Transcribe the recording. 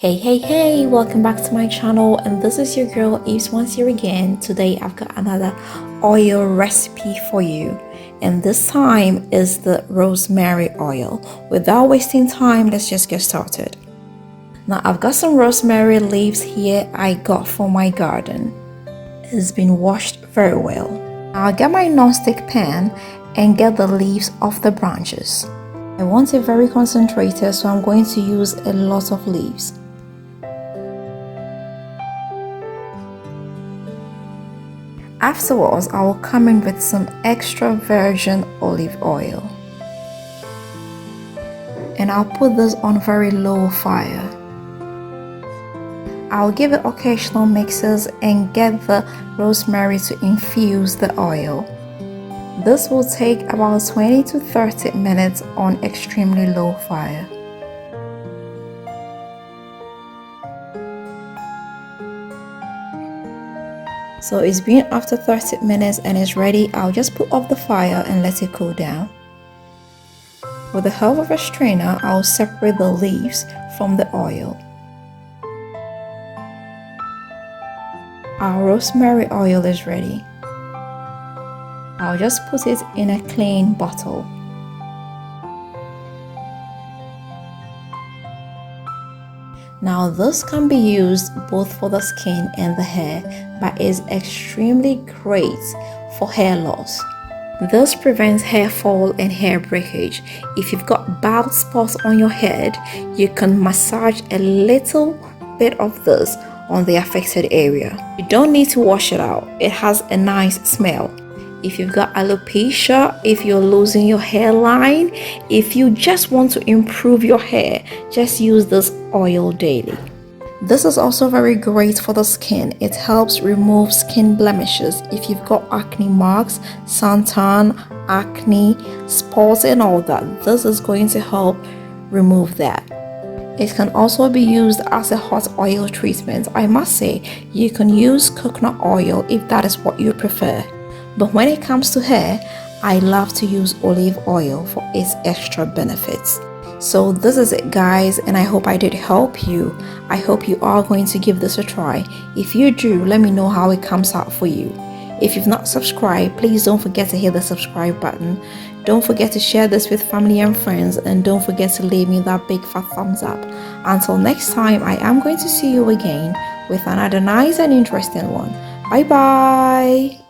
Hey, welcome back to my channel, and this is your girl Yves once here again. Today I've got another oil recipe for you, and this time is the rosemary oil. Without wasting time, let's just get started. Now I've got some rosemary leaves here I got from my garden. It's been washed very well. Now I'll get my non-stick pan and get the leaves off the branches. I want it very concentrated, so I'm going to use a lot of leaves. Afterwards, I will come in with some extra virgin olive oil, and I'll put this on very low fire. I'll give it occasional mixes and get the rosemary to infuse the oil. This will take about 20 to 30 minutes on extremely low fire. So it's been after 30 minutes and it's ready. I'll just put off the fire and let it cool down. With the help of a strainer, I'll separate the leaves from the oil. Our rosemary oil is ready. I'll just put it in a clean bottle. Now this can be used both for the skin and the hair, but is extremely great for hair loss. This prevents hair fall and hair breakage. If you've got bald spots on your head, you can massage a little bit of this on the affected area. You don't need to wash it out. It has a nice smell. If you've got alopecia, if you're losing your hairline, if you just want to improve your hair, just use this oil daily. This is also very great for the skin. It helps remove skin blemishes. If you've got acne marks, suntan, acne, spots and all that, this is going to help remove that. It can also be used as a hot oil treatment. I must say, you can use coconut oil if that is what you prefer. But when it comes to hair, I love to use olive oil for its extra benefits. So this is it, guys, and I hope I did help you. I hope you are going to give this a try. If you do, let me know how it comes out for you. If you've not subscribed, please don't forget to hit the subscribe button. Don't forget to share this with family and friends, and don't forget to leave me that big fat thumbs up. Until next time, I am going to see you again with another nice and interesting one. Bye bye.